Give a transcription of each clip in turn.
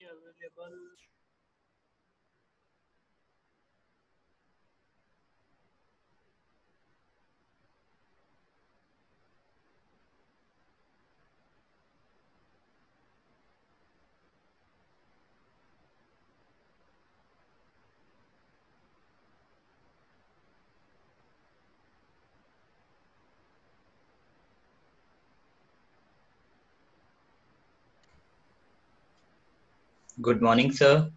Available. Good morning, sir.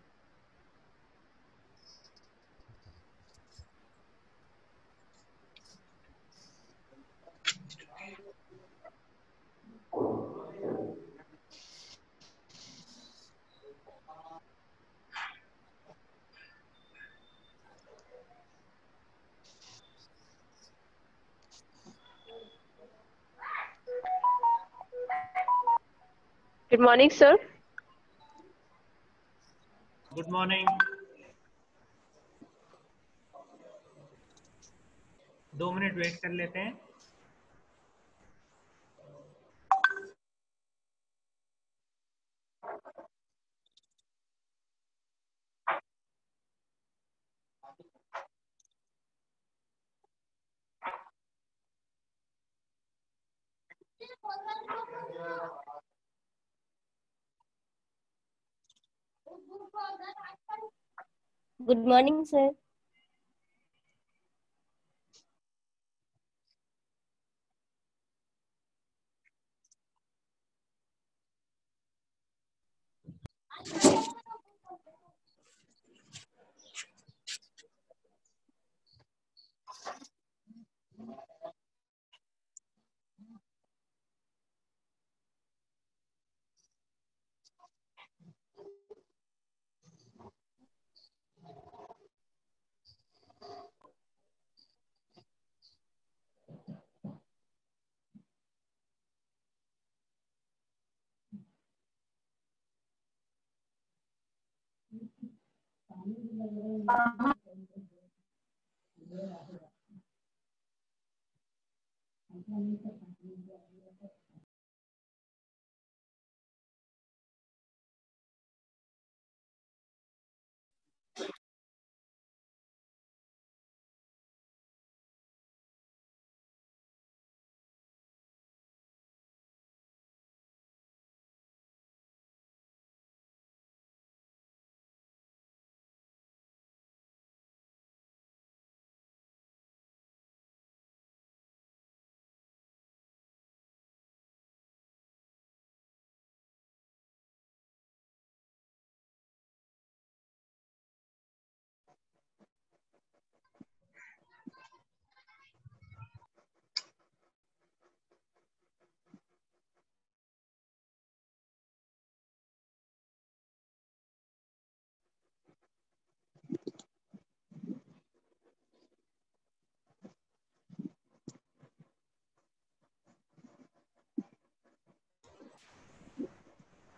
Good morning, sir. Good morning. 2 minute wait कर लेते हैं। Good morning, sir.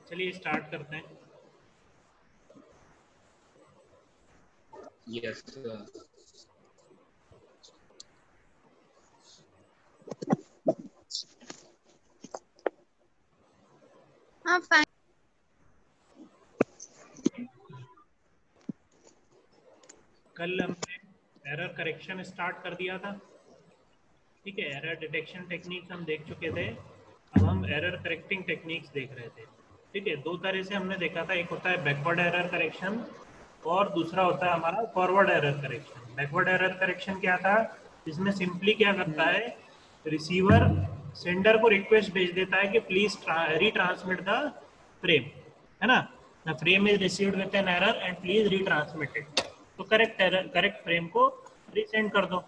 चलिए start करते हैं। Yes, sir. फाइन। कल हमने एरर करेक्शन स्टार्ट कर दिया था। ठीक है, एरर डिटेक्शन टेक्निक्स हम देख चुके थे। अब हम एरर करेक्टिंग टेक्निक्स देख रहे थे। ठीक है, 2 तरह से हमने देखा था। एक होता है बैकवर्ड एरर करेक्शन और दूसरा होता है हमारा forward error correction. Backward error correction क्या था? इसमें सिंपली क्या करता है, रिसीवर सेंडर को रिक्वेस्ट भेज देता है कि प्लीज रीट्रांसमिट द फ्रेम, है ना। The frame is received with an error and please retransmit it. तो करेक्ट फ्रेम को रीसेंड कर दो।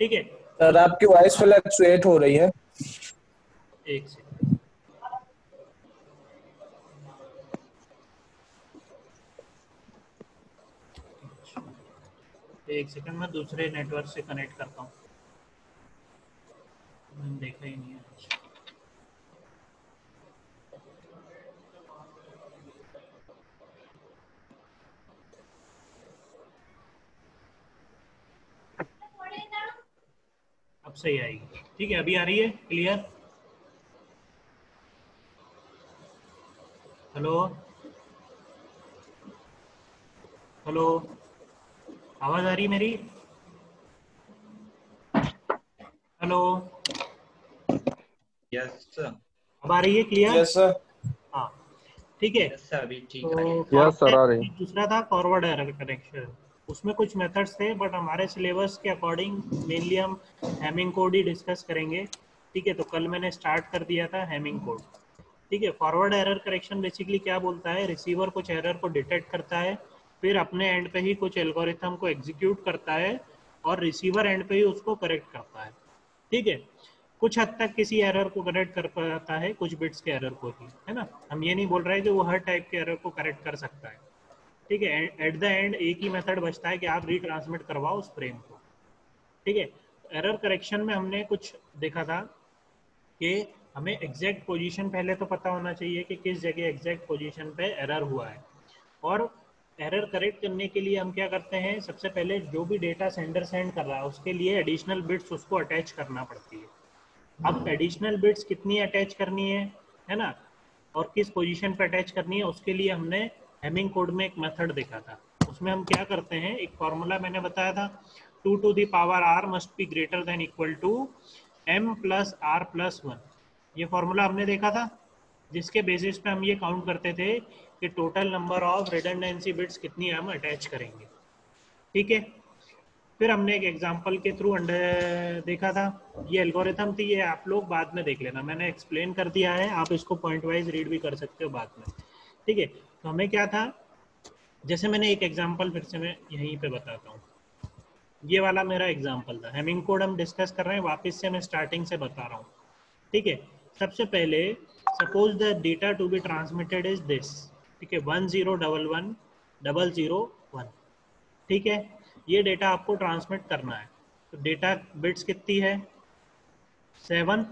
ठीक है सर, आपकी वॉइस फ्लक्चुएट हो रही है। एक सेकंड। एक सेकंड, मैं दूसरे नेटवर्क से कनेक्ट करता हूँ। मैंने देखा ही नहीं है। अब सही आएगी। ठीक है, अभी आ रही है क्लियर? हेलो हेलो, आवाज आ रही मेरी? Hello, yes sir. अब आ रही है क्लियर? Yes sir. हाँ, ठीक है। यस सर, अभी ठीक आ रही तो है। यस सर, आ रही। दूसरा था फॉरवर्ड एरर करेक्शन। उसमें कुछ मेथड्स थे, बट हमारे सिलेबस के अकॉर्डिंग मेनली हम हैमिंग कोड ही डिस्कस करेंगे। ठीक है, तो कल मैंने स्टार्ट कर दिया था हैमिंग कोड। ठीक है, फॉरवर्ड एरर करेक्शन बेसिकली क्या बोलता है, रिसीवर कुछ एरर को डिटेक्ट करता है, फिर अपने एंड पे ही कुछ एल्गोरिथम को एग्जीक्यूट करता है और रिसीवर एंड पे ही उसको करेक्ट करता है। ठीक है, कुछ हद तक किसी एरर को करेक्ट कर पाता है, कुछ बिट्स के एरर को ही, है ना। हम ये नहीं बोल रहे कि वो हर टाइप के एरर को करेक्ट कर सकता है। ठीक है, एट द एंड एक ही मेथड बचता है कि आप रीट्रांसमिट करवाओ उस फ्रेम को। ठीक है, एरर करेक्शन में हमने कुछ देखा था कि हमें एग्जैक्ट पोजीशन पहले तो पता होना चाहिए कि किस जगह एग्जैक्ट पोजीशन पे एरर हुआ है, और एरर करेक्ट करने के लिए हम क्या करते हैं, सबसे पहले जो भी डेटा सेंडर सेंड कर रहा है उसके लिए एडिशनल बिट्स उसको अटैच करना पड़ती है। अब एडिशनल बिट्स कितनी अटैच करनी है ना, और किस पोजीशन पे अटैच करनी है, उसके लिए हमने हैमिंग कोड में एक मेथड देखा था। उसमें हम क्या करते हैं, एक फॉर्मूला मैंने बताया था, 2 to the power r must be greater than equal to m plus r plus 1। ये फॉर्मूला हमने देखा था, जिसके बेसिस पे हम ये काउंट करते थे कि total number of redundancy bits कितनी हम अटैच करेंगे। ठीक है, फिर हमने एक एग्जांपल के थ्रू देखा था। ये एल्गोरिथम थी, ये आप लोग बाद में देख लेना, मैंने एक्सप्लेन कर दिया है, आप इसको पॉइंट वाइज रीड भी कर सकते हो बाद में। ठीक है, तो हमें क्या था, जैसे मैंने एक एग्जांपल फिर से मैं यहीं पे बताता हूँ। ये वाला मेरा एग्जांपल था, हैमिंग कोड हम डिस्कस कर रहे हैं, वापस से मैं स्टार्टिंग से बता रहा हूँ। ठीक है, सबसे पहले suppose the data to be transmitted is this. ठीक है, 10110001। ठीक है, ये डेटा आपको ट्रांसमिट करना है, तो डेटा बिट्स कितनी है, 7।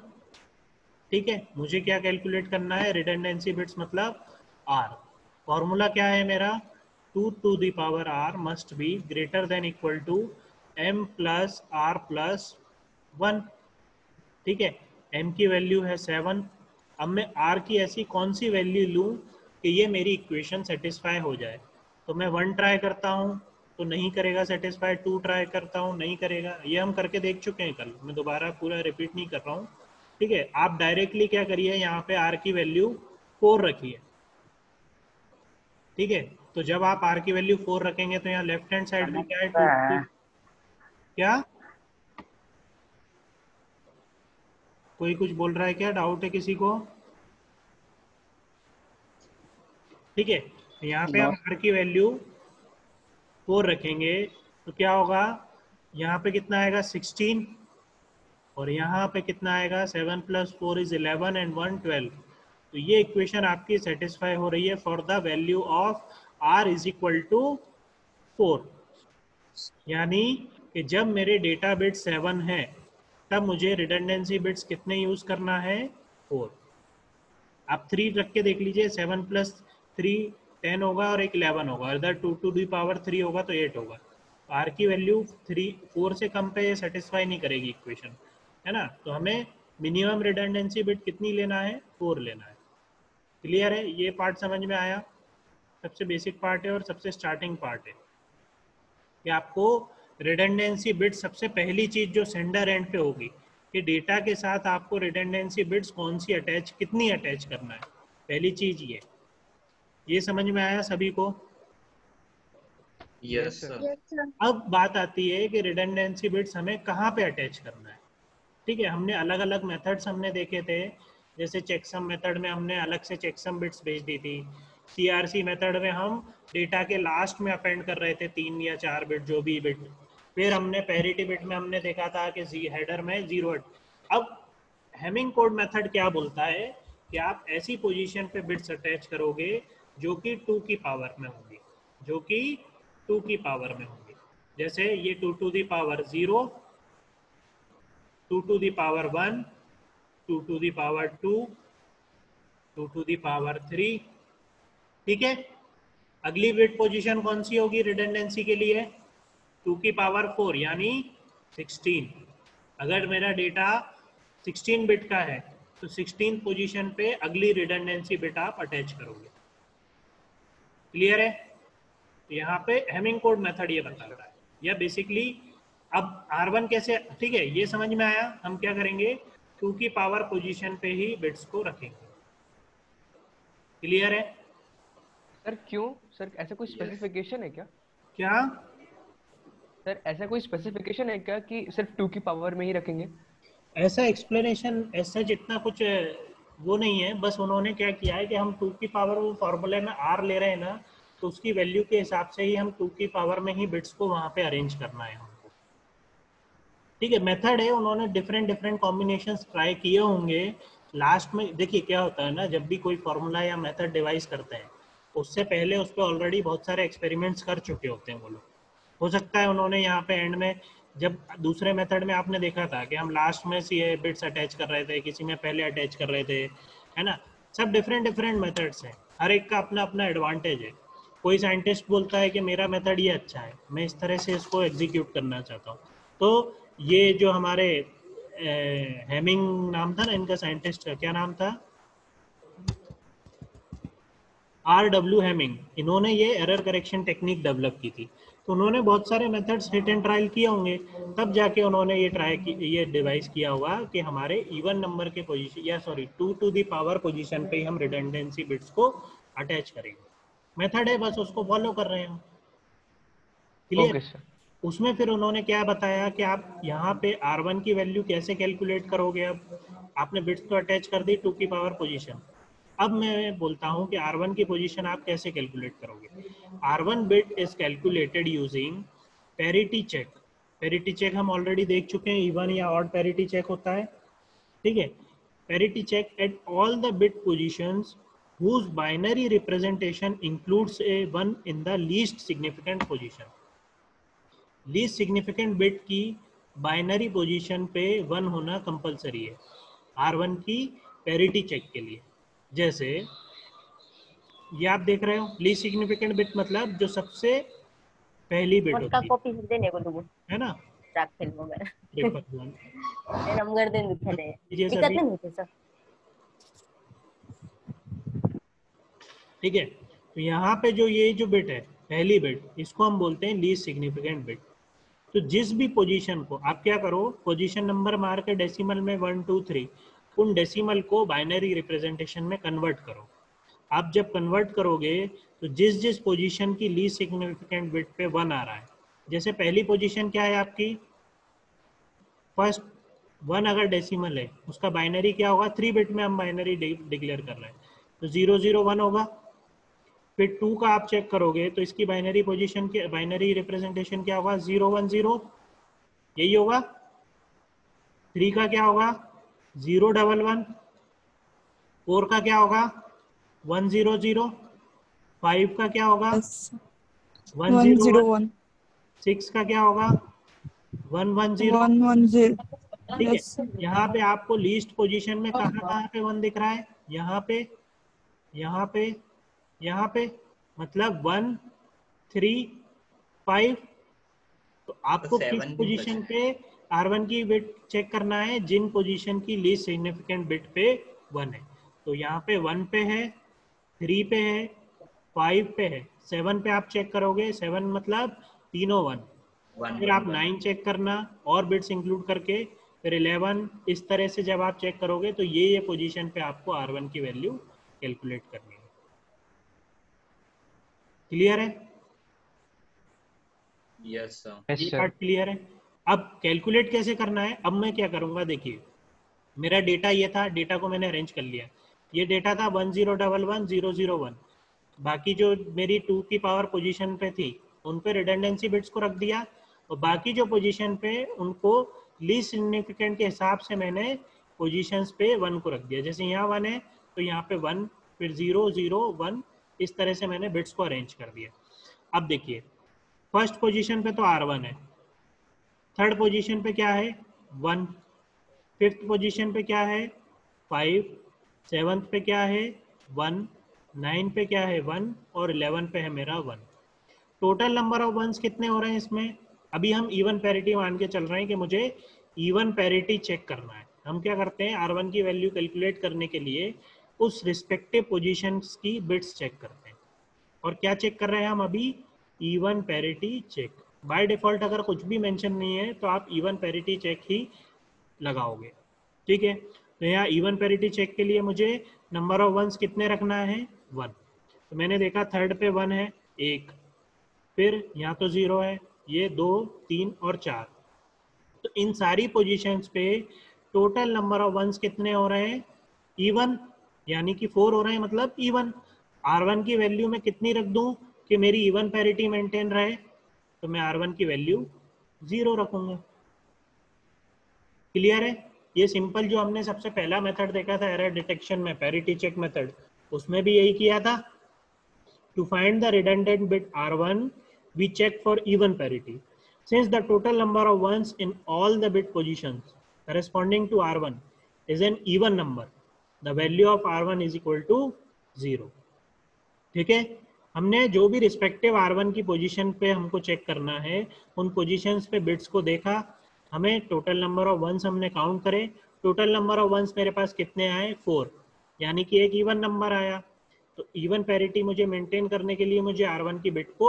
ठीक है, मुझे क्या कैलकुलेट करना है, रिडंडेंसी बिट्स मतलब आर। फॉर्मूला क्या है मेरा, 2 to the power r must be greater than equal to m plus R plus 1। ठीक है, m की वैल्यू है 7। अब मैं r की ऐसी कौन सी वैल्यू लूँ कि ये मेरी इक्वेशन सेटिस्फाई हो जाए। तो मैं 1 ट्राई करता हूँ तो नहीं करेगा सेटिस्फाई, 2 ट्राई करता हूँ नहीं करेगा, ये हम करके देख चुके हैं कल, मैं दोबारा पूरा रिपीट नहीं कर रहा हूँ। ठीक है, आप डायरेक्टली क्या करिए, यहाँ पे r की वैल्यू 4 रखिए। ठीक है, तो जब आप r की वैल्यू 4 रखेंगे तो यहाँ लेफ्ट हैंड साइड में क्या है, 2 क्या, कोई कुछ बोल रहा है क्या, डाउट है किसी को? ठीक है, तो यहाँ पे हम r की वैल्यू 4 रखेंगे तो क्या होगा, यहाँ पे कितना आएगा 16, और यहाँ पे कितना आएगा 7 प्लस 4 इज 11 एंड 1 12। तो ये इक्वेशन आपकी सेटिस्फाई हो रही है for the value of r is equal to 4। यानी कि जब मेरे डेटा बिट 7 है तब मुझे रिडंडेंसी बिट्स कितने यूज करना है, 4। आप 3 रख के देख लीजिए, 7 प्लस 3 10 होगा और एक 11 होगा, इधर 2 to the power 3 होगा तो 8 होगा। तो आर की वैल्यू 4 से कम पे ये सेटिस्फाई नहीं करेगी इक्वेशन, है ना। तो हमें मिनिमम रिडंडेंसी बिट कितनी लेना है, 4 लेना है। क्लियर है, ये पार्ट समझ में आया? सबसे बेसिक पार्ट है और सबसे स्टार्टिंग पार्ट है कि आपको रिडंडेंसी बिट सबसे पहली चीज जो सेंडर एंड पे होगी कि डेटा के साथ आपको रिडंडेंसी बिट्स कौन सी अटैच, कितनी अटैच करना है, पहली चीज ये समझ में आया सभी को? Yes sir. अब बात आती है कि रिडंडेंसी बिट्स हमें कहाँ पे अटैच करना है। ठीक है, हमने अलग अलग मेथड्स हमने देखे थे, जैसे चेकसम मेथड में हमने अलग से चेकसम बिट्स भेज दी थी, सीआरसी मेथड में हम डेटा के लास्ट में अपेंड कर रहे थे 3 या 4 बिट जो भी बिट, फिर हमने पैरिटी बिट में हमने देखा था कि हेडर में 0। अब हैमिंग कोड मेथड क्या बोलता है कि आप ऐसी पोजीशन पे बिट्स अटैच करोगे जो कि 2 की पावर में होंगी, जो कि 2 की पावर में होंगी। जैसे ये 2 to the power 0, 2 to the power 1, 2 to the power 2, 2 to the power 3। ठीक है, अगली बिट पोजीशन कौन सी होगी रिडंडेंसी के लिए, 2 की पावर 4 यानी 16। अगर मेरा डेटा 16 बिट का है तो 16 पोजीशन पे अगली रिडंडेंसी बिट आप अटैच करोगे। क्लियर है? तो यहाँ पे हेमिंग कोड मेथड ये बताता है, या बेसिकली अब R1 कैसे, ठीक है ये समझ में आया। हम क्या करेंगे, 2 की पावर पोजीशन पे ही बिट्स को रखेंगे। क्लियर है? सर क्यों सर, ऐसा कोई स्पेसिफिकेशन है क्या? क्या? सर ऐसा कोई स्पेसिफिकेशन है क्या कि सिर्फ 2 की पावर में ही रखेंगे? ऐसा एक्सप्लेनेशन ऐसा जितना कुछ वो नहीं है, बस उन्होंने क्या किया है कि हम 2 की पावर, वो फॉर्मूले में R ले रहे हैं ना, तो उसकी वैल्यू के हिसाब से ही हम 2 की पावर में ही बिट्स को वहाँ पे अरेंज करना है हमको। ठीक है, मेथड है, उन्होंने डिफरेंट डिफरेंट कॉम्बिनेशंस ट्राई किए होंगे। लास्ट में देखिए क्या होता है ना, जब भी कोई फॉर्मूला या मेथड डिवाइस करते हैं उससे पहले उस पर ऑलरेडी बहुत सारे एक्सपेरिमेंट्स कर चुके होते हैं वो लोग। हो सकता है उन्होंने यहाँ पे एंड में, जब दूसरे मेथड में आपने देखा था कि हम लास्ट में सी बिट्स अटैच कर रहे थे, किसी में पहले अटैच कर रहे थे, है ना। सब डिफरेंट डिफरेंट मेथड्स हैं, हर एक का अपना अपना एडवांटेज है। कोई साइंटिस्ट बोलता है कि मेरा मेथड ये अच्छा है, मैं इस तरह से इसको एग्जीक्यूट करना चाहता हूँ। तो ये जो हमारे हेमिंग नाम था ना इनका, साइंटिस्ट का क्या नाम था, R.W. हेमिंग, इन्होंने ये एरर करेक्शन टेक्निक डेवलप की थी। तो उन्होंने बहुत सारे मेथड्स हिट एंड ट्रायल किए होंगे, तब जाके उन्होंने ये ट्राई की, ये डिवाइस किया हुआ कि हमारे इवन नंबर के पोजीशन, या sorry 2 to the power position पे ही हम रिडंडेंसी बिट्स को अटैच करेंगे। मेथड है, बस उसको फॉलो कर रहे हैं। क्लियर? Okay sir. उसमें फिर उन्होंने क्या बताया कि आप यहाँ पे R1 की वैल्यू कैसे कैलकुलेट करोगे। अब आपने बिट्स तो अटैच कर दी 2 की पावर पोजीशन, अब मैं बोलता हूँ कि R1 की पोजीशन आप कैसे कैलकुलेट करोगे। R1 bit is calculated using parity check. Parity check हम ऑलरेडी देख चुके हैं, इवन या ऑड पैरिटी चेक होता है, ठीक है। Parity check at all the bit positions whose binary representation includes a 1 in the least significant position। Least significant bit की बाइनरी पोजीशन पे 1 होना कंपलसरी है R1 की पैरिटी चेक के लिए। जैसे ये आप देख रहे हो, लीस्ट सिग्निफिकेंट बिट मतलब जो सबसे पहली बिट मोटका होती कॉपी देने को लोगों है ना, राखेल वगैरह ट्रिपल वन। એ નંબર દે દુખે ये दिक्कत सभी नहीं होती सर। ठीक है। तो यहाँ पे जो ये जो बिट है पहली बिट, इसको हम बोलते हैं लीस्ट सिग्निफिकेंट बिट। तो जिस भी पोजीशन को आप क्या करो, पोजीशन नंबर मार के डेसिमल में 1 2 3, उन डेसिमल को बाइनरी रिप्रेजेंटेशन में कन्वर्ट करो। आप जब कन्वर्ट करोगे तो जिस जिस पोजीशन की लीस्ट सिग्निफिकेंट बिट पे 1 आ रहा है, जैसे पहली पोजीशन क्या है आपकी, फर्स्ट 1 अगर डेसिमल है उसका बाइनरी क्या होगा, 3 बिट में हम बाइनरी डिक्लेयर कर रहे हैं, तो 0 0 1 होगा। फिर 2 का आप चेक करोगे तो इसकी बाइनरी पोजीशन के बाइनरी रिप्रेजेंटेशन क्या होगा, 0 1 0, यही होगा। 3 का क्या होगा, 0 1 1। 4 का क्या होगा, 1 0 0। 5 का क्या होगा, 1 0 1। 6 का क्या होगा, 1 1 0। 1 1 0। ठीक है, यहाँ पे आपको लीस्ट पोजीशन में कहाँ कहाँ पे 1 दिख रहा है, यहाँ पे, यहाँ पे, यहाँ पे, मतलब 1 3 5। तो आपको किस पोजीशन पे R1 की बिट चेक करना है, जिन पोजीशन की लीस्ट सिग्निफिकेंट बिट पे 1 है। तो यहाँ पे 1 पे है, 3 पे है, 5 पे है, 7 पे आप चेक करोगे, 7 मतलब तीनों 1। फिर आप 9 चेक करना और बिट्स इंक्लूड करके, फिर 11। इस तरह से जब आप चेक करोगे तो ये पोजीशन पे आपको R1 की वैल्यू कैलकुलेट करनी है। क्लियर है? Yes sir. ये पार्ट क्लियर है। अब कैलकुलेट कैसे करना है, अब मैं क्या करूंगा, देखिए मेरा डेटा ये था, डेटा को मैंने अरेंज कर लिया। ये डेटा था 1 0 1 1 0 0 1। बाकी जो मेरी 2 की पावर पोजीशन पे थी उन पे रिडंडेंसी बिट्स को रख दिया, और बाकी जो पोजीशन पे उनको लीस्ट सिग्निफिकेंट के हिसाब से मैंने पोजीशंस पे 1 को रख दिया। जैसे यहाँ 1 है तो यहाँ पे 1, फिर 0 0 1, इस तरह से मैंने बिट्स को अरेंज कर दिया। अब देखिए फर्स्ट पोजीशन पे तो R1 है, थर्ड पोजीशन पे क्या है 1, फिफ्थ पोजीशन पे क्या है 5, सेवंथ पे क्या है 1, 9 पे क्या है 1, और 11 पे है मेरा 1। टोटल नंबर ऑफ वंस कितने हो रहे हैं इसमें, अभी हम इवन पैरिटी मान के चल रहे हैं कि मुझे इवन पैरिटी चेक करना है। हम क्या करते हैं, R1 की वैल्यू कैलकुलेट करने के लिए उस रिस्पेक्टिव पोजीशंस की बिट्स चेक करते हैं। और क्या चेक कर रहे हैं हम अभी, even parity check. By default अगर कुछ भी मेंशन नहीं है तो आप इवन पैरिटी चेक ही लगाओगे, ठीक है। तो यहाँ इवन पैरिटी चेक के लिए मुझे नंबर ऑफ वंस कितने रखना है, 1। तो मैंने देखा थर्ड पे 1 है, 1, फिर यहाँ तो 0 है, ये 2, 3 और 4। तो इन सारी पोजीशंस पे टोटल नंबर ऑफ वंस कितने हो रहे हैं, इवन, यानी कि 4 हो रहे हैं, मतलब इवन। R1 की वैल्यू में कितनी रख दूं कि मेरी इवन पैरिटी मेंटेन रहे, तो मैं R1 की वैल्यू 0 रखूंगा। क्लियर है? ये सिंपल जो हमने सबसे पहला मेथड देखा था एरर डिटेक्शन में, पैरिटी चेक मेथड, उसमें भी यही किया था। To find the redundant bit R1, we check for even parity. Since the total number of ones in all the bit positions corresponding to R1 is an even number, the value of R1 is equal to 0. ठीक है, हमने जो भी respective R1 की position पे हमको check करना है, उन पोजीशंस पे बिट्स को देखा, हमें टोटल नंबर ऑफ वंस हमने काउंट करे, टोटल नंबर ऑफ वंस मेरे पास कितने आए, 4, यानी कि एक इवन नंबर आया। तो इवन पैरिटी मुझे मेंटेन करने के लिए मुझे R1 की बिट को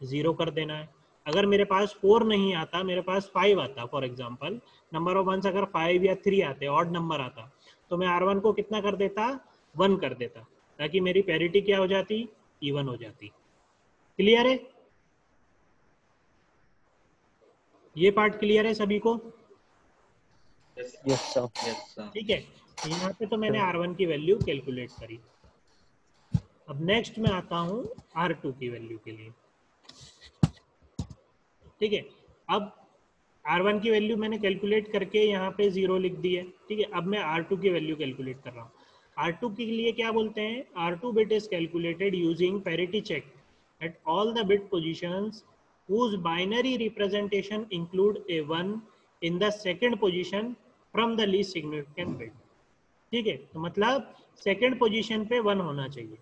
0 कर देना है। अगर मेरे पास 4 नहीं आता, मेरे पास 5 आता, for example number of ones अगर 5 या 3 आते, ऑड नंबर आता, तो मैं R1 को कितना कर देता, 1 कर देता, ताकि मेरी पैरिटी क्या हो जाती, इवन हो जाती। क्लियर है? ये पार्ट क्लियर है सभी को? Yes sir. ठीक है, यहाँ पे तो मैंने R1 की वैल्यू कैलकुलेट करी। अब नेक्स्ट में आता हूँ R2 की वैल्यू के लिए। ठीक है, अब R1 की वैल्यू मैंने कैलकुलेट करके यहाँ पे 0 लिख दी है। ठीक है, अब मैं R2 की वैल्यू कैलकुलेट कर रहा हूँ। R2 के लिए क्या बोलते हैं, R2 bit is calculated using parity check at all the bit positions whose binary representation include a 1 in the second position from the least significant bit। ठीक है, तो मतलब सेकेंड पोजीशन पे 1 होना चाहिए।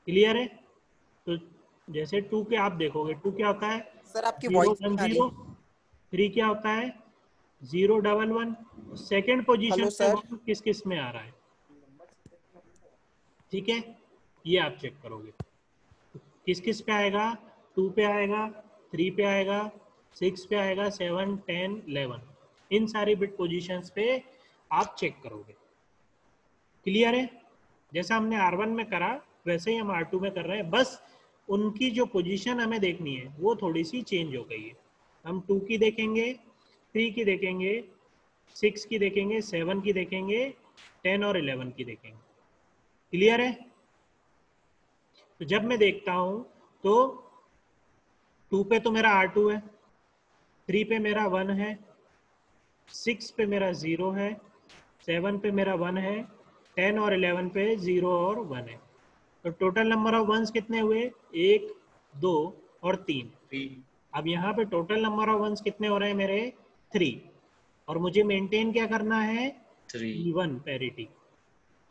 क्लियर है? तो जैसे 2 के आप देखोगे, 2 क्या होता है, सर आपकी 0 वॉइस 1 नहीं आ रही 0, 3 क्या होता है, 0 1 1। सेकेंड पोजीशन पे 1 किस किस में आ रहा है, ठीक है, ये आप चेक करोगे। किस किस पे आएगा, 2 पे आएगा, 3 पे आएगा, 6 पे आएगा, 7 10 11, इन सारी बिट पोजीशंस पे आप चेक करोगे। क्लियर है? जैसा हमने R1 में करा वैसे ही हम R2 में कर रहे हैं, बस उनकी जो पोजीशन हमें देखनी है वो थोड़ी सी चेंज हो गई है। हम 2 की देखेंगे, 3 की देखेंगे, 6 की देखेंगे, 7 की देखेंगे, 10 और 11 की देखेंगे। क्लियर है? तो जब मैं देखता हूं तो 2 पे तो मेरा R2 है, 3 पे मेरा 1 है, 6 पे मेरा 0 है, 7 पे मेरा 1 है, 10 और 11 पे 0 और 1 है। तो टोटल नंबर ऑफ वंस कितने हुए, 1 2 और 3। अब यहाँ पे टोटल नंबर ऑफ वंस कितने हो रहे हैं मेरे, 3, और मुझे मेंटेन क्या करना है, इवन पैरिटी।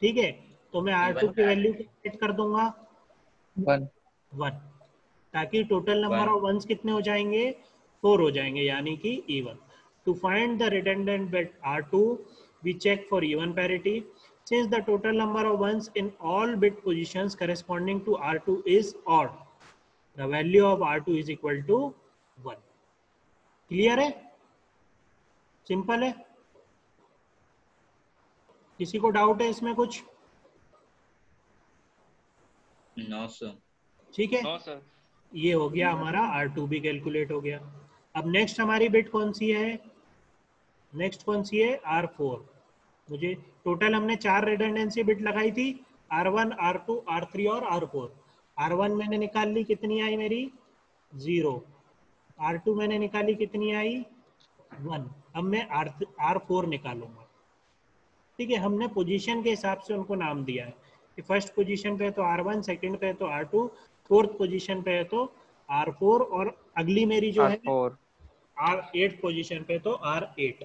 ठीक है, तो मैं R2 की वैल्यू सेट कर दूंगा 1, ताकि टोटल नंबर ऑफ वंस कितने हो जाएंगे, 4 हो जाएंगे, यानी कि even. To find the redundant bit R2 we check for even parity. Since the total number of ones in all bit positions corresponding to R2 is odd, the value of R2 is equal to 1. Clear है? Simple है? किसी को doubt है इसमें कुछ? No sir. ठीक है, ये हो गया हमारा R2 भी कैलकुलेट हो गया। अब नेक्स्ट हमारी बिट कौन सी है, नेक्स्ट कौन सी है, R4। मुझे टोटल हमने 4 रिडंडेंसी बिट लगाई थी, R1 R2 R3 और R4। R1 मैंने निकाल ली, कितनी आई मेरी, 0। R2 मैंने निकाली, कितनी आई, 1। अब मैं R4 निकालूंगा। ठीक है, हमने पोजीशन के हिसाब से उनको नाम दिया है कि फर्स्ट पोजीशन पे है तो R1, सेकंड पे है तो R2, फोर्थ पोजीशन पे है तो R4, और अगली मेरी जो है R8 पोजीशन पे तो R8।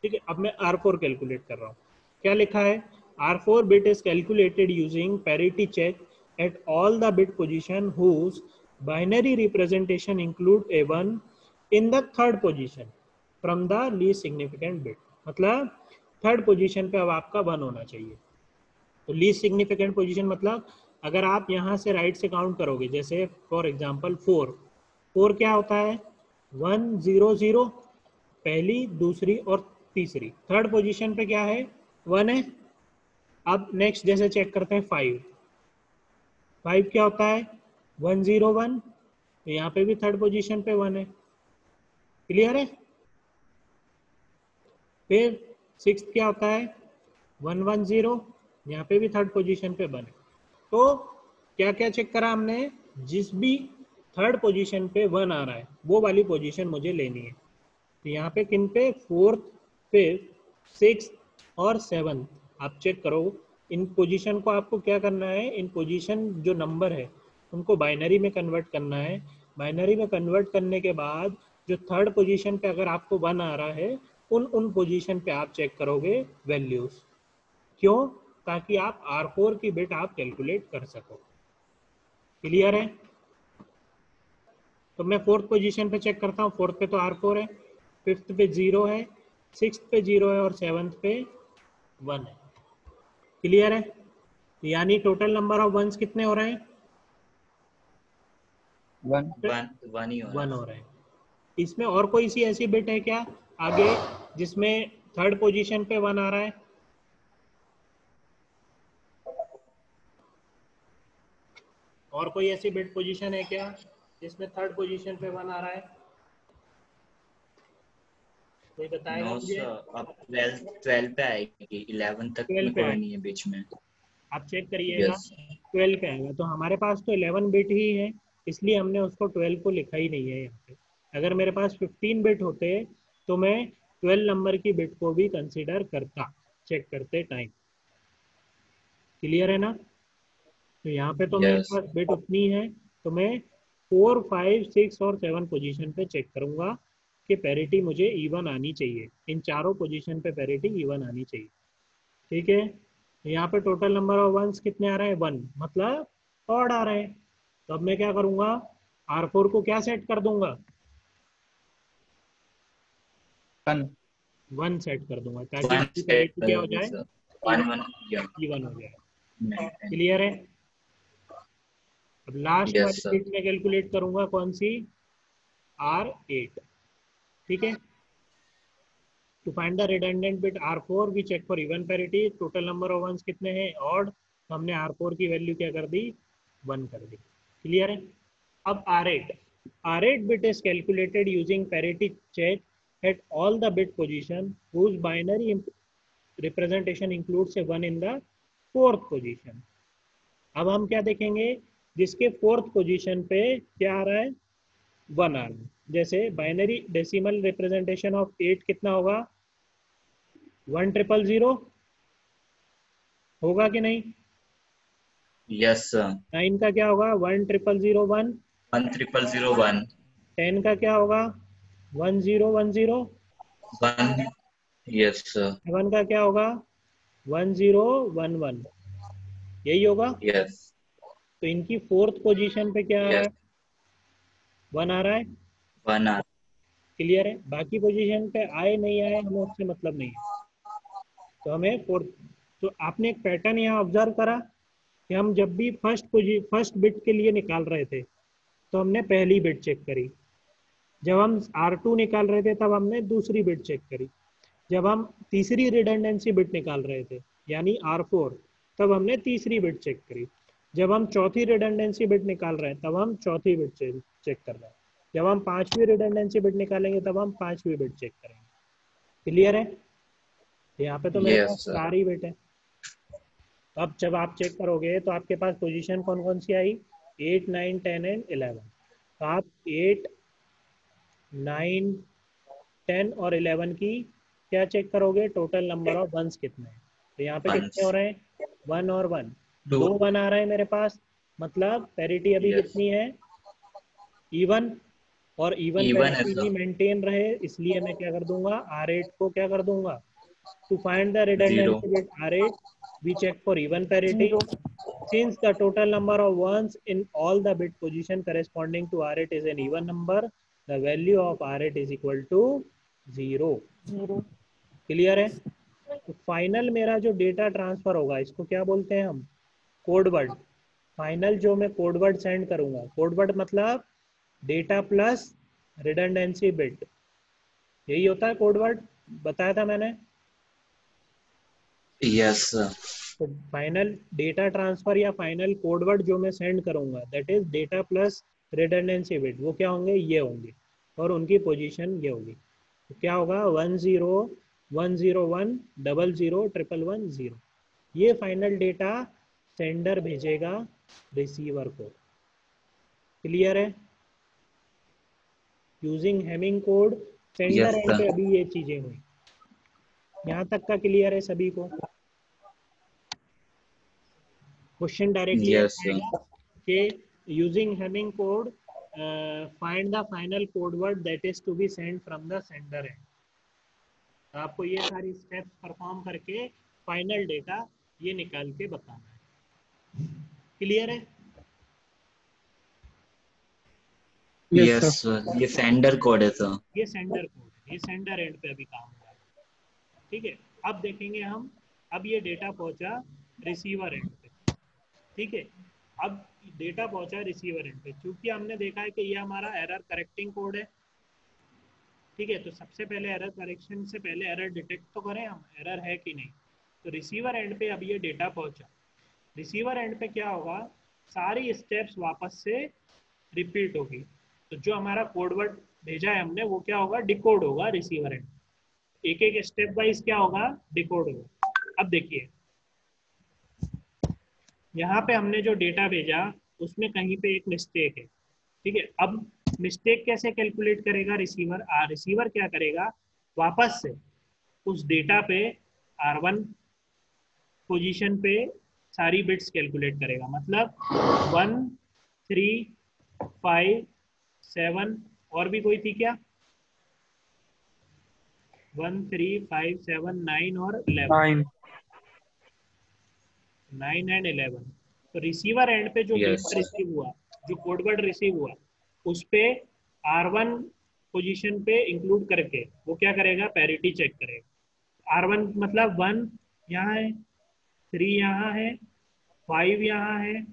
ठीक है, अब मैं R4 कैलकुलेट कर रहा हूँ। क्या लिखा है, R4 bit is calculated using parity check at all the bit position whose binary representation include a 1 in the third position from the least significant bit। मतलब थर्ड पोजीशन पे अब आपका 1 होना चाहिए। तो लीस्ट सिग्निफिकेंट पोजीशन मतलब अगर आप यहाँ से राइट से काउंट करोगे, जैसे फॉर एग्जांपल 4 क्या होता है, 1 0 0, पहली दूसरी और तीसरी, थर्ड पोजीशन पे क्या है, 1 है। अब नेक्स्ट जैसे चेक करते हैं 5 क्या होता है, 1 0 1, तो यहाँ पे भी थर्ड पोजीशन पे 1 है। क्लियर है। फिर 6 क्या होता है, 1 1 0, यहाँ पे भी थर्ड पोजीशन पे 1 है। तो क्या क्या चेक करा हमने, जिस भी थर्ड पोजीशन पे 1 आ रहा है वो वाली पोजीशन मुझे लेनी है। तो यहाँ पे किन पे, 4th 5th 6th और 7th आप चेक करो। इन पोजीशन को आपको क्या करना है, इन पोजीशन जो नंबर है उनको बाइनरी में कन्वर्ट करना है। बाइनरी में कन्वर्ट करने के बाद जो थर्ड पोजीशन पे अगर आपको 1 आ रहा है, उन पोजीशन पे आप चेक करोगे वैल्यूज। क्यों, ताकि आप R4 की बिट आप कैलकुलेट कर सको। क्लियर है। तो मैं 4th पोजीशन पे चेक करता हूँ, 4th पे तो R4 है, 5th पे 0 है, 6th पे 0 है और 7th पे 1 है। क्लियर है। यानी टोटल नंबर ऑफ वंस कितने हो रहे हैं, 1 1 ही हो रहा 1 है। हो रहे हैं। इसमें और कोई सी ऐसी बिट है क्या आगे जिसमें थर्ड पोजीशन पे 1 आ रहा है, और कोई ऐसी बिट पोजीशन है क्या जिसमें थर्ड पोजीशन पे 1 आ रहा है, कोई बताएगा नो मुझे। सर, अब 12 पे आएगी, 11 तक 12 में पे कोई आएगा, नहीं है बीच में। आप चेक करिएगा। यस 12 पे आएगा, तो हमारे पास तो 11 बिट ही है, इसलिए हमने उसको 12 को लिखा ही नहीं है यहाँ पे। अगर मेरे पास 15 बिट होते तो मैं 12 नंबर की बिट को भी कंसीडर करता चेक करते टाइम। क्लियर है ना। तो यहाँ पे तो मेरे यस पास बिट उतनी है, तो मैं 4 5 6 और 7 पोजीशन पे चेक करूंगा कि पैरिटी मुझे इवन आनी चाहिए, इन चारों पोजीशन पे पैरिटी इवन आनी चाहिए। ठीक है। यहाँ पे टोटल नंबर ऑफ वंस कितने आ रहे हैं, 1, मतलब ऑड आ रहे हैं। तो अब मैं क्या करूंगा, R4 को क्या सेट कर दूंगा, 1 1 सेट कर दूंगा, ताकि 1 इसकी सेट पैरिटी क्या हो जाए, सर, इवन 1 1 या इवन हो जाए। नहीं। क्लियर है। अब लास्ट यस वाली सर। बिट में कैलकुलेट करूंगा कौन सी, R8। ठीक है। To find the redundant bit R4 we check for even parity, total number of ones कितने हैं, ऑड, तो हमने R4 की वैल्यू क्या कर दी, 1 कर दी। क्लियर है। अब R8 bit is calculated using parity check at all the bit position whose binary representation includes a 1 in the 4th position। अब हम क्या देखेंगे, जिसके 4th पोजीशन पे क्या आ रहा है, 1 आ रहा है। जैसे बाइनरी डेसिमल रिप्रेजेंटेशन ऑफ 8 कितना होगा, 1 0 0 होगा कि नहीं। यस सर, 9 का क्या होगा, 1 0 0 1। 1 0 0 1 10 का क्या होगा, 1 0 1 0। 1। Yes sir. 7 का क्या होगा, 1 0 1 1। यही होगा। यस तो इनकी 4th पोजीशन पे क्या आ रहा यस है, 1 आ रहा है। 1 आ। क्लियर है। बाकी पोजीशन पे आए नहीं आए हमें उससे मतलब नहीं है, तो हमें 4th। तो आपने एक पैटर्न यहाँ ऑब्जर्व करा कि हम जब भी फर्स्ट बिट के लिए निकाल रहे थे तो हमने पहली बिट चेक करी, जब हम R2 निकाल रहे थे तब हमने दूसरी बिट चेक करी, जब हम तीसरी रिडंडेंसी बिट निकाल रहे थे यानी R4 तब हमने तीसरी बिट चेक करी, जब हम चौथी रिडंडेंसी बिट निकाल रहे हैं तब हम चौथी बिट चेक कर रहे हैं, जब हम पांचवी रिडंडेंसी बिट निकालेंगे तब हम पांचवी बिट चेक करेंगे। क्लियर है। यहाँ पे तो मेरे यस पास सर। 4 ही बिट है। अब जब आप चेक करोगे तो आपके पास पोजीशन कौन कौन सी आई, 8 9 10 एंड 11। तो आप 8 9 10 और 11 की क्या चेक करोगे, टोटल नंबर ऑफ वंस कितने हैं। तो यहाँ पे कितने हो रहे हैं, 1 और 1, 2। 2 1 आ रहे हैं मेरे पास, मतलब पैरिटी अभी यस कितनी है, इवन। और इवन इवन है पैरिटी ही सर। मेंटेन रहे, इसलिए मैं क्या कर दूंगा, R8 को क्या कर दूंगा, to find the 0 redundancy bit R8 we check for even parity 0 since the total number of ones in all the bit position corresponding to R8 is an even number, the value of R8 is equal to 0। 0 clear है। तो final मेरा जो data transfer होगा इसको क्या बोलते हैं हम, कोड वर्ड। फाइनल जो मैं कोडवर्ड सेंड करूंगा, कोडवर्ड मतलब डेटा प्लस रिडंडेंसी बिट, यही होता है कोडवर्ड, बताया था मैंने। Yes sir. तो फाइनल डेटा ट्रांसफर या फाइनल कोडवर्ड जो मैं सेंड करूंगा that is data plus redundancy bit, वो क्या होंगे, ये होंगे, और उनकी पोजीशन ये होगी। तो क्या होगा 101101001110, ये फाइनल डेटा सेंडर भेजेगा रिसीवर को। क्लियर है? Using Hamming code sender yes end पे सर। अभी ये चीजें हुई। यहाँ तक का क्लियर है सभी को? Question directly yes sir. आएगा कि using Hamming code find the final code word that is to be send from the sender end. तो आपको ये सारी स्टेप्स परफॉर्म करके फाइनल डेटा ये निकाल के बताना है। क्लियर है? यस सर, ये सेंडर कोड है सर। ये सेंडर कोड है, ये सेंडर एंड पे अभी काम हो रहा है। ठीक है, अब देखेंगे हम, अब ये डेटा पहुंचा रिसीवर एंड पे। ठीक है, अब डेटा पहुंचा रिसीवर एंड पे, क्योंकि हमने देखा है कि ये हमारा एरर करेक्टिंग कोड है। ठीक है, तो सबसे पहले एरर करेक्शन से पहले एरर डिटेक्ट तो करें हम, एरर है कि नहीं। तो रिसीवर एंड पे अब ये डेटा पहुंचा, रिसीवर एंड पे क्या होगा, सारी स्टेप्स वापस से रिपीट होगी। तो जो हमारा कोडवर्ड भेजा है हमने वो क्या होगा, डिकोड होगा रिसीवर एंड, एक एक स्टेप वाइज क्या होगा, डिकोड होगा। अब देखिए यहाँ पे हमने जो डेटा भेजा उसमें कहीं पे एक मिस्टेक है। ठीक है, अब मिस्टेक कैसे कैलकुलेट करेगा रिसीवर, रिसीवर क्या करेगा, वापस से उस डेटा पे R1 पोजीशन पे सारी बिट्स कैलकुलेट करेगा, मतलब 1 3 5 7 और भी कोई थी क्या, 1 3 5 7 9 और 11, 9 एंड 11। तो रिसीवर एंड पे जो यस डेटा रिसीव हुआ, जो कोडवर्ड रिसीव हुआ, उस पे R1 पोजीशन पे इंक्लूड करके वो क्या करेगा, पैरिटी चेक करेगा। R1 मतलब 1 यहाँ है, 3 यहाँ है, 5 यहाँ है,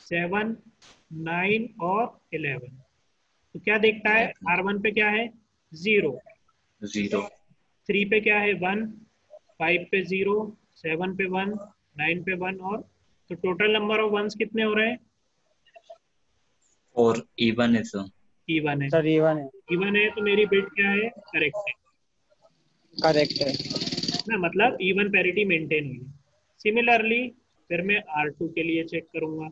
7 9 और 11। तो क्या देखता है, R1 पे क्या है, 0, 0। 3 पे क्या है, 1, 5 पे 0, 7 पे 1, 9 पे 1, और तो टोटल नंबर ऑफ वंस कितने हो रहे हैं, और इवन है सर। इवन है। सर इवन है। इवन है तो मेरी बिट क्या है, करेक्ट है करेक्ट है। ना, मतलब इवन पैरिटी मेंटेन हुई है। सिमिलरली फिर मैं R2 के लिए चेक करूंगा।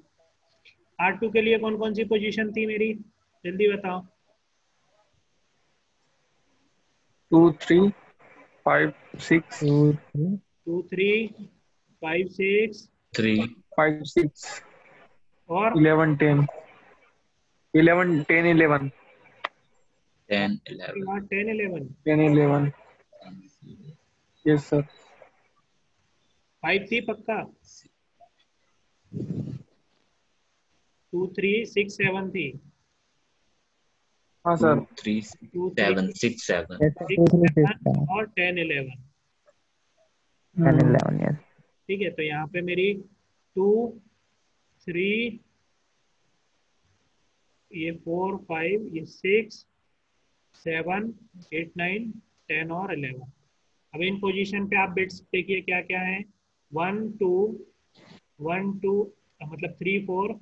R2 के लिए कौन कौन सी पोजीशन थी मेरी, जल्दी बताओ। 2 3 5 6 2 3 5 6 3 5 6 और 11 10 11 10 11 10 11। 10 11 10 11 यस सर 5 थी पक्का, 2 3 6 7 थी, हाँ 2 सर 3 2 7 3 6 7। 6 7 और 10 11। 10 11 यस। ठीक है, तो यहाँ पे मेरी 2 3 ये 4 5 ये 6 7 8 9 10 और 11। अब इन पोजीशन पे आप बिट्स देखिए क्या क्या है, 1 2 1 2 मतलब 3 4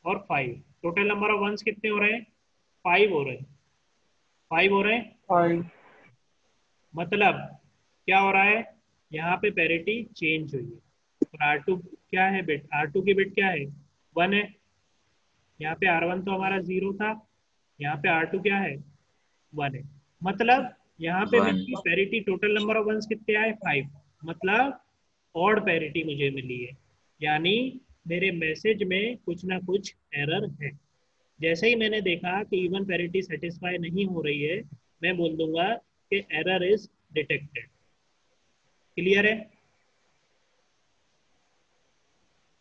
और 5। टोटल नंबर ऑफ वंस कितने हो रहे हैं, 5 हो रहे हैं, 5 हो रहे हैं। 5 मतलब क्या हो रहा है, यहाँ पे पैरिटी चेंज हुई है। और R2 क्या है बिट, R2 की बिट क्या है, 1 है। यहाँ पे R1 तो हमारा 0 था, यहाँ पे R2 क्या है, 1 है। मतलब यहाँ पे 1 मेरी parity total number of ones कितने आए, 5। मतलब ऑड पैरिटी मुझे मिली है, यानी मेरे मैसेज में कुछ ना कुछ एरर है। जैसे ही मैंने देखा कि इवन पैरिटी सेटिस्फाई नहीं हो रही है, मैं बोल दूंगा कि एरर इज डिटेक्टेड। क्लियर है?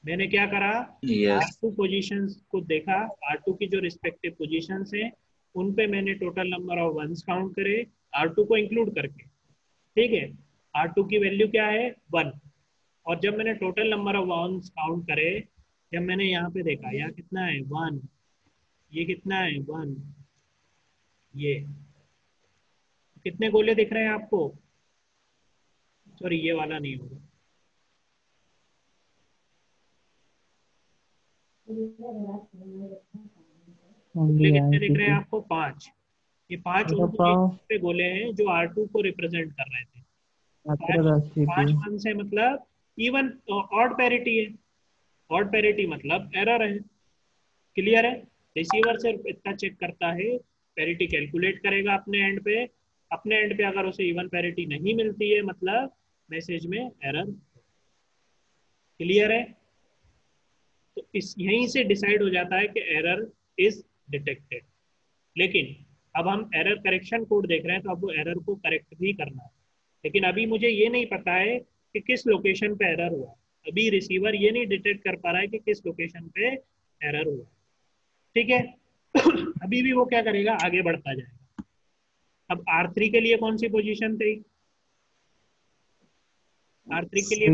मैंने क्या करा, यस। R2 पोजीशंस को देखा, R2 की जो रिस्पेक्टिव पोजीशंस हैं उन पे मैंने total number of ones count करे R2 को इंक्लूड करके। ठीक है, R2 की वैल्यू क्या है, 1, और जब मैंने total number of ones count करे, जब मैंने यहाँ पे देखा यहाँ कितना है 1, ये कितना है 1, ये कितने गोले दिख रहे हैं आपको? सॉरी ये वाला नहीं होगा, गोले कितने दिख रहे हैं आपको? 5। ये 5 उन पोजीशन पे गोले हैं जो R2 को रिप्रेजेंट कर रहे थे। 5 वन से मतलब इवन ऑड पैरिटी है, ऑड पैरिटी मतलब एरर है। क्लियर है? रिसीवर सिर्फ इतना चेक करता है, पैरिटी कैलकुलेट करेगा अपने एंड पे, अपने एंड पे अगर उसे इवन पैरिटी नहीं मिलती है मतलब मैसेज में एरर। क्लियर है? तो इस यहीं से डिसाइड हो जाता है कि एरर इज डिटेक्टेड। लेकिन अब हम एरर करेक्शन कोड देख रहे हैं, तो अब वो एरर को करेक्ट भी करना है। लेकिन अभी मुझे ये नहीं पता है कि किस लोकेशन पे एरर हुआ। अभी रिसीवर ये नहीं डिटेक्ट कर पा रहा है कि किस लोकेशन पे एरर हुआ। ठीक है? अभी भी वो क्या करेगा, आगे बढ़ता जाएगा। अब R3 के लिए कौन सी पोजीशन थी? R3 के लिए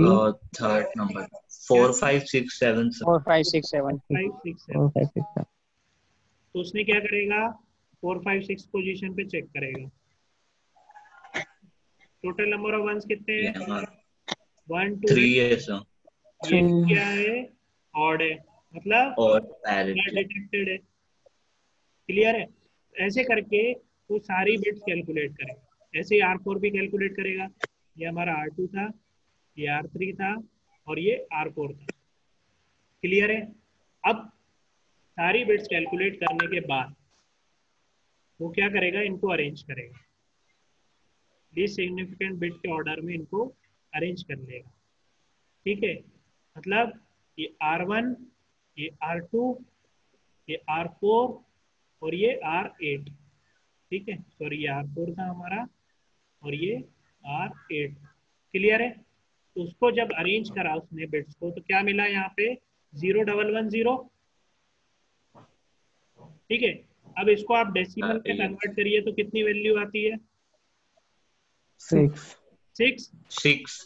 थर्ड नंबर 4 5 6 7 4 5 6 7 5 6 4 7। 5 6 7 तो उसने क्या करेगा, 4 5 6 पोजीशन पे चेक करेगा। टोटल नंबर ऑफ वंस कितने हैं? 1 2 3 है सर, ये क्या है? ऑड है, मतलब और पैरिटी डिटेक्टेड है। क्लियर है? ऐसे करके वो सारी बिट्स कैलकुलेट करेगा। ऐसे ही R4 भी कैलकुलेट करेगा। ये हमारा R2 था, ये R3 था और ये R4 था। क्लियर है? अब सारी बिट्स कैलकुलेट करने के बाद वो क्या करेगा, इनको अरेंज करेगा, लीस्ट सिग्निफिकेंट बिट के ऑर्डर में इनको अरेंज कर लेगा। ठीक है? मतलब ये R1, ये R2, ये R4 और ये R8। ठीक है? सॉरी ये R4 था हमारा और ये R8। क्लियर है? तो उसको जब अरेंज करा उसने बिट्स को, तो क्या मिला यहाँ पे? 0 1 1 0। ठीक है? अब इसको आप डेसिमल में कन्वर्ट करिए तो कितनी वैल्यू आती है? 6 6। 6।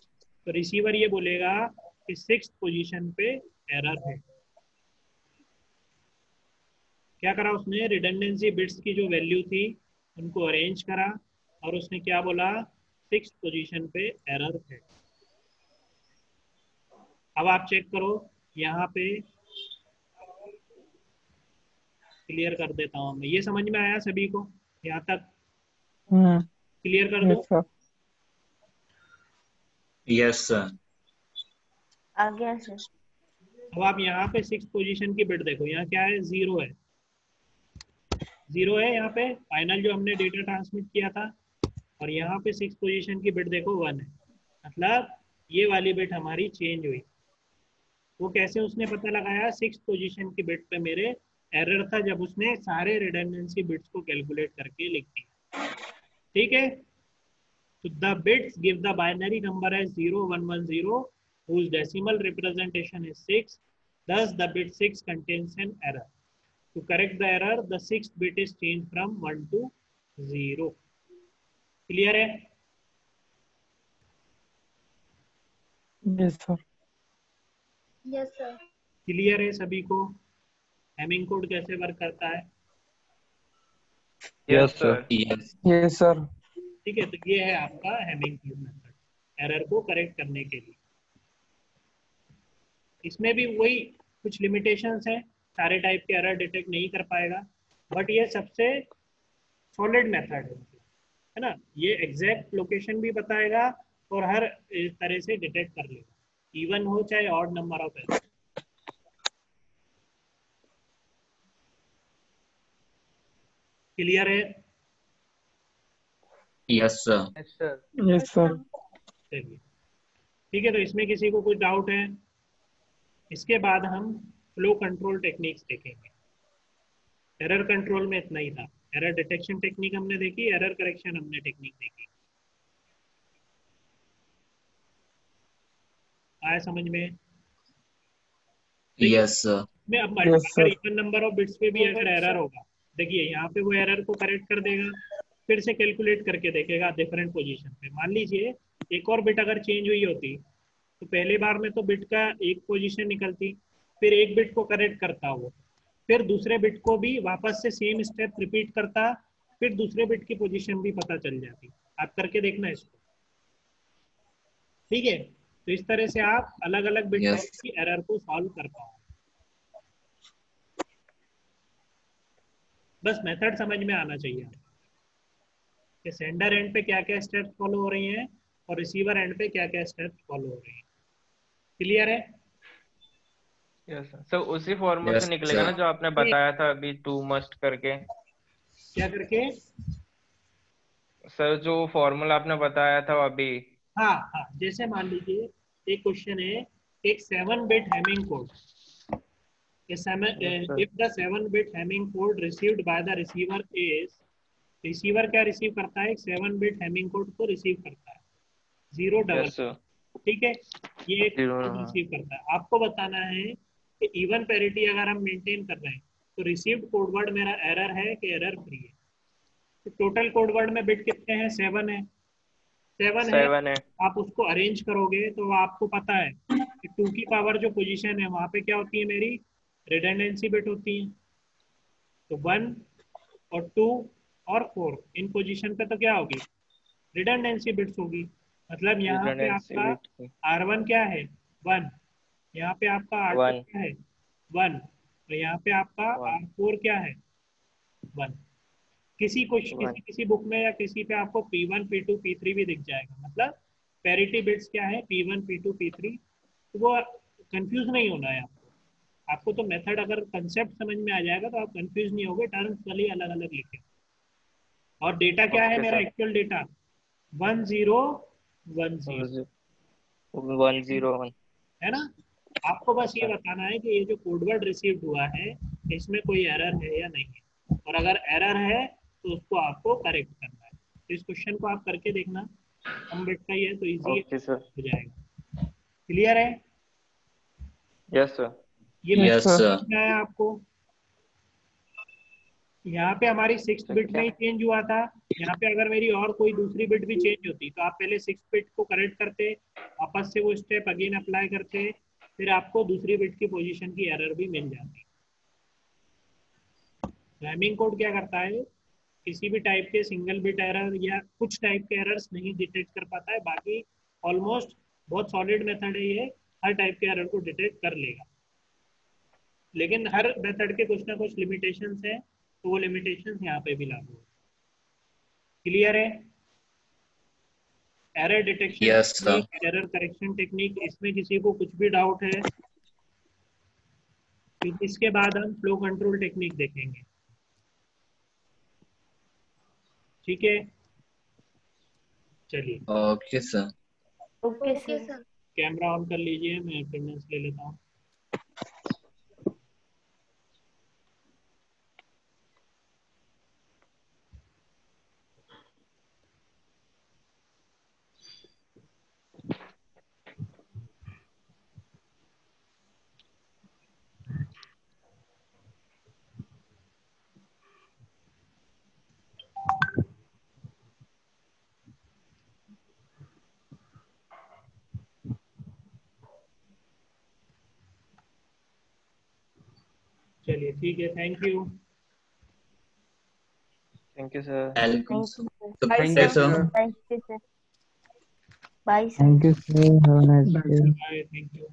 तो रिसीवर ये बोलेगा कि 6th पोजीशन पे एरर है। क्या करा उसने? रिडंडेंसी बिट्स की जो वैल्यू थी उनको अरेंज करा और उसने क्या बोला? 6th पोजीशन पे एरर है। अब आप चेक करो यहाँ पे, क्लियर कर देता हूँ मैं। ये समझ में आया सभी को यहाँ तक? क्लियर कर दो। Yes sir. आ गया सर। अब आप यहाँ पे 6th पोजीशन की बिट देखो, यहाँ क्या है? 0 है, 0 है यहाँ पे फाइनल जो हमने डेटा ट्रांसमिट किया था। और यहाँ पे 6th पोजीशन की बिट देखो 1 है, मतलब ये वाली बिट हमारी चेंज हुई। वो कैसे उसने पता लगाया? 6th पोजीशन की बिट पे मेरे एरर था जब उसने सारे रिडंडेंसी बिट्स को कैलकुलेट करके लिख दिया। ठीक है? So the bits give the binary number as 0 1 1 0 whose decimal representation is 6. Thus the bit 6 contains an error. To correct the error, the 6th bit is changed from 1 to 0. Clear है? Yes sir. Yes sir. Clear है सभी को? Hamming code कैसे work करता है? Yes sir. Yes Yes sir. ठीक है? तो ये है आपका हैमिंग कोड मेथड, एरर को करेक्ट करने के लिए। इसमें भी वही कुछ लिमिटेशंस हैं, सारे टाइप के एरर डिटेक्ट नहीं कर पाएगा, बट ये सबसे सॉलिड मेथड है ना। ये एग्जैक्ट लोकेशन भी बताएगा और हर तरह से डिटेक्ट कर लेगा, इवन हो चाहे odd number of error. Clear है? Yes sir. Yes sir. Yes sir. चलिए ठीक है, तो इसमें किसी को कुछ डाउट है? इसके बाद हम फ्लो कंट्रोल टेक्निक्स देखेंगे। एरर कंट्रोल में इतना ही था। एरर डिटेक्शन टेक्निक हमने देखी, एरर करेक्शन हमने टेक्निक देखी। आया समझ में? Yes sir. में अब Yes, sir. अगर इवन नंबर ऑफ बिट्स पे भी अगर एरर होगा, देखिए यहाँ पे वो एरर को करेक्ट कर देगा, फिर से कैलकुलेट करके देखेगा डिफरेंट पोजीशन पे। मान लीजिए एक और बिट अगर चेंज हुई होती तो पहले बार में तो बिट का एक पोजीशन निकलती, फिर एक बिट को करेक्ट करता वो, फिर दूसरे बिट को भी वापस से सेम स्टेप रिपीट करता, फिर दूसरे बिट की पोजीशन भी पता चल जाती। आप करके देखना इसको, ठीक है। तो इस तरह से आप अलग अलग बिट Yes. की एरर को सॉल्व कर पाओ। बस मेथड समझ में आना चाहिए कि सेंडर एंड पे क्या क्या स्टेप्स फॉलो हो रही हैं और रिसीवर एंड पे क्या क्या स्टेप्स फॉलो हो रही हैं। क्लियर है? यस सर, उसी फॉर्मूले Yes, से निकलेगा ना sir. जो आपने बताया था अभी, टू मस्ट करके। क्या करके? सर जो फॉर्मूला आपने बताया था अभी। हाँ हाँ, जैसे मान लीजिए एक क्वेश्चन है, एक 7 bit Hamming code, Yes, sir. if the 7 bit Hamming code received by the receiver is, receiver क्या रिसीव करता है? एक 7 बिट हैमिंग कोड को रिसीव करता है, 0 डबल, यस सर। ठीक है, ये एक Zero, कोड हाँ। रिसीव करता है। आपको बताना है कि इवन पैरिटी अगर हम मेंटेन कर रहे हैं तो रिसीव्ड कोड वर्ड मेरा एरर है कि एरर फ्री है। तो टोटल कोड वर्ड में बिट कितने हैं? 7 है, 7 है। 7 है। आप उसको अरेंज करोगे तो आपको पता है कि 2 की पावर जो पोजीशन है वहां पे क्या होती है? मेरी रिडंडेंसी बिट होती है। तो 1 और 2 और 4 इन पोजीशन पे तो क्या होगी? रिडंडेंसी बिट्स होगी। मतलब यहाँ पे Redundancy आपका bit की। R1 क्या है? 1। यहाँ पे आपका R2 1 क्या है? 1। और यहाँ पे आपका 1 R4 क्या है? 1। किसी1। किसी बुक में या किसी पे आपको P1 P2 P3 भी दिख जाएगा। मतलब पैरिटी बिट्स क्या है? P1 P2 P3। तो वो कंफ्यूज नहीं होना है आपको। आपको तो मेथड अगर कंसेप्ट समझ में आ जाएगा तो आप कंफ्यूज नहीं होगे, टर्म्स भले अलग अलग लिखे। और डेटा क्या है ओके मेरा? सर। एक्चुअल डेटा 1010, 101 है ना? आपको बस ये सर। बताना है कि ये जो कोडवर्ड रिसीव्ड हुआ है इसमें कोई एरर है या नहीं है, और अगर एरर है तो उसको आपको करेक्ट करना है। तो इस क्वेश्चन को आप करके देखना, कम बिट का ही है तो इजी ओके सर। हो जाएगा। क्लियर है? Yes sir. ये Yes, Yes, method sir. sir. समझना है आपको? यहाँ पे हमारी 6 तो बिट में क्या ही चेंज हुआ था। यहाँ पे अगर मेरी और कोई दूसरी बिट भी चेंज होती तो आप पहले 6 बिट को करेक्ट करते, वापस से वो स्टेप अगेन अप्लाई करते, फिर आपको दूसरी बिट की पोजीशन की एरर भी मिल जाती। हैमिंग कोड क्या करता है? किसी भी टाइप के सिंगल बिट एरर या कुछ टाइप के एरर्स नहीं डिटेक्ट कर पाता है, बाकी ऑलमोस्ट बहुत सॉलिड मेथड है ये, हर टाइप के एरर को डिटेक्ट कर लेगा। लेकिन हर मेथड के कुछ ना कुछ लिमिटेशंस हैं, तो वो लिमिटेशंस यहाँ पे भी लागू है। क्लियर है? Error detection Yes, sir. Technique, error correction technique, इसमें किसी को कुछ भी डाउट है? फिर इसके बाद हम फ्लो कंट्रोल टेक्निक देखेंगे, ठीक है? चलिए Okay, sir. Okay sir. Camera on कर लीजिए, मैं अटेंडेंस ले लेता हूँ। चलिए ठीक है, thank you. Thank you sir. Welcome, thank sir. You sir. So, Thank yes, you, sir. sir. Thank you sir. Bye sir. Thank you, sir. Have a nice day. Bye, thank you.